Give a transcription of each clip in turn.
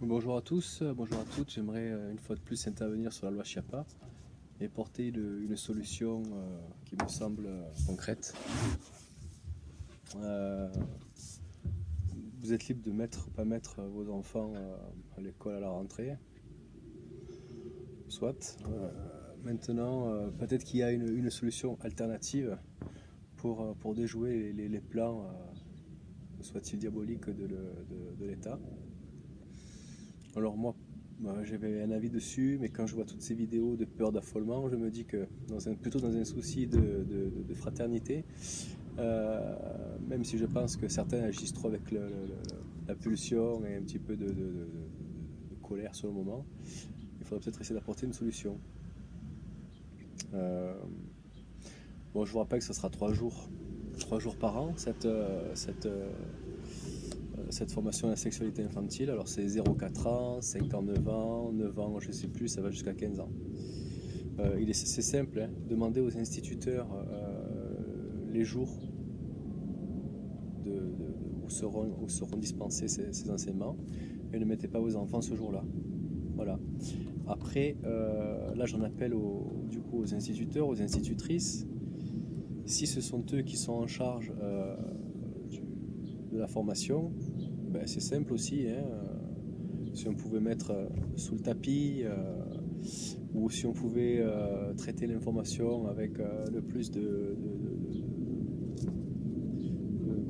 Bonjour à tous, bonjour à toutes. J'aimerais une fois de plus intervenir sur la loi Chiappa et porter une solution qui me semble concrète. Vous êtes libre de mettre ou pas mettre vos enfants à l'école à la rentrée, soit. Maintenant, peut-être qu'il y a une solution alternative pour déjouer les plans, soit-ils diaboliques, de l'État. Alors moi, j'avais un avis dessus, mais quand je vois toutes ces vidéos de peur, d'affolement, je me dis que plutôt dans un souci de fraternité, même si je pense que certains agissent trop avec la pulsion et un petit peu de colère sur le moment, il faudrait peut-être essayer d'apporter une solution. Bon, je vous rappelle que ce sera 3 jours par an, cette formation à la sexualité infantile. Alors c'est 0-4 ans, 5 ans, 9 ans, 9 ans, je ne sais plus, ça va jusqu'à 15 ans. C'est simple, hein, demandez aux instituteurs les jours où seront dispensés ces enseignements et ne mettez pas vos enfants ce jour-là. Voilà. Après, là j'en appelle aux instituteurs, aux institutrices. Si ce sont eux qui sont en charge de la formation, ben c'est simple aussi, hein, si on pouvait mettre sous le tapis ou si on pouvait traiter l'information avec le plus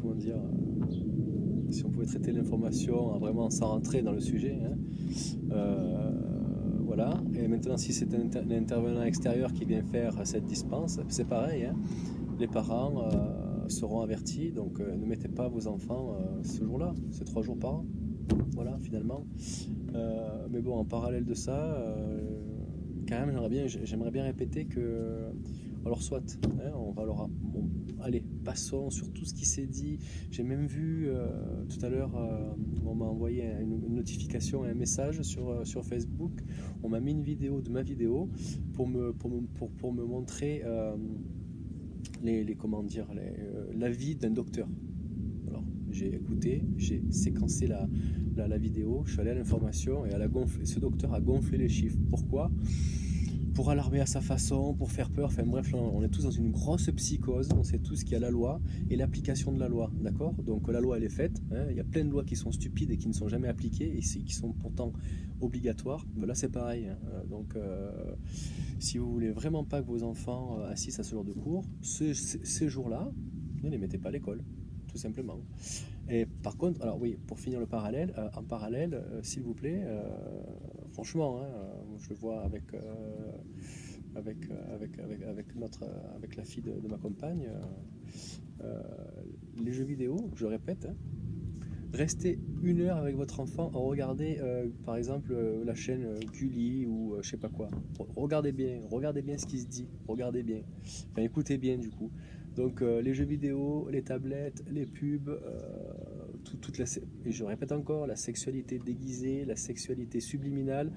comment dire, si on pouvait traiter l'information vraiment sans rentrer dans le sujet, hein, voilà. Et maintenant, si c'est un intervenant extérieur qui vient faire cette dispense, c'est pareil, hein, les parents seront avertis, donc ne mettez pas vos enfants ce jour-là, c'est 3 jours par an, voilà, finalement. Mais bon, en parallèle de ça, quand même, j'aimerais bien répéter que, alors soit, hein, on va leur, bon, allez, passons sur tout ce qui s'est dit. J'ai même vu tout à l'heure, on m'a envoyé une notification et un message sur Facebook. On m'a mis une vidéo de ma vidéo pour me montrer l'avis d'un docteur. Alors, j'ai écouté, j'ai séquencé la vidéo, je suis allé à l'information et ce docteur a gonflé les chiffres. Pourquoi ? Pour alarmer à sa façon, pour faire peur, enfin bref, on est tous dans une grosse psychose, on sait tous qu'il y a la loi et l'application de la loi, d'accord ? Donc la loi elle est faite, hein, il y a plein de lois qui sont stupides et qui ne sont jamais appliquées et qui sont pourtant obligatoires. Là c'est pareil, hein. Donc si vous voulez vraiment pas que vos enfants assistent à ce genre de cours, ces jours-là, ne les mettez pas à l'école, tout simplement. Et par contre, alors oui, pour finir le parallèle, en parallèle, s'il vous plaît, franchement, hein, je le vois avec la fille de ma compagne, les jeux vidéo, je répète, hein, restez 1 heure avec votre enfant, regardez par exemple la chaîne Gulli ou je sais pas quoi. Regardez bien ce qui se dit, regardez bien, enfin écoutez bien du coup. Donc les jeux vidéo, les tablettes, les pubs, et je répète encore, la sexualité déguisée, la sexualité subliminale,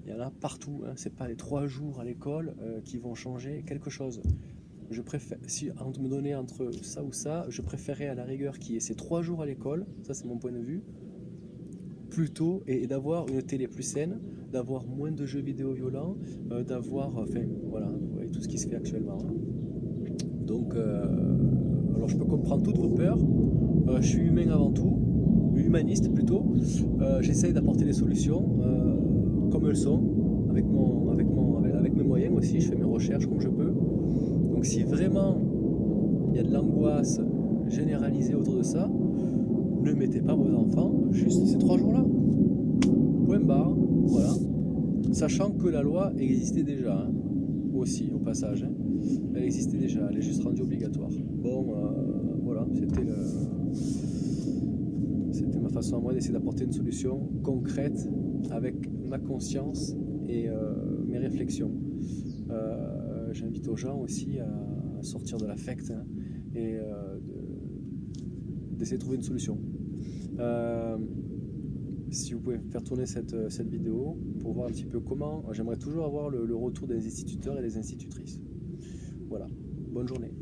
il y en a partout, hein. C'est pas les 3 jours à l'école qui vont changer quelque chose. Je préfère, si on me donnait entre ça ou ça, je préférerais à la rigueur qu'il y ait ces 3 jours à l'école, ça c'est mon point de vue, plutôt, et d'avoir une télé plus saine, d'avoir moins de jeux vidéo violents, d'avoir, enfin voilà, vous voyez tout ce qui se fait actuellement, hein. Donc, alors je peux comprendre toutes vos peurs, je suis humain avant tout, humaniste plutôt, j'essaye d'apporter des solutions comme elles sont, avec mes moyens aussi, je fais mes recherches comme je peux. Donc si vraiment il y a de l'angoisse généralisée autour de ça, ne mettez pas vos enfants juste ces 3 jours-là. Point barre, voilà. Sachant que la loi existait déjà, hein, aussi au passage, hein. Elle existait déjà, elle est juste rendue obligatoire. Bon, voilà, c'était ma façon à moi d'essayer d'apporter une solution concrète avec ma conscience et mes réflexions. J'invite aux gens aussi à sortir de l'affect, hein, et d'essayer de trouver une solution. Si vous pouvez faire tourner cette vidéo pour voir un petit peu comment, j'aimerais toujours avoir le retour des instituteurs et des institutrices. Voilà, bonne journée.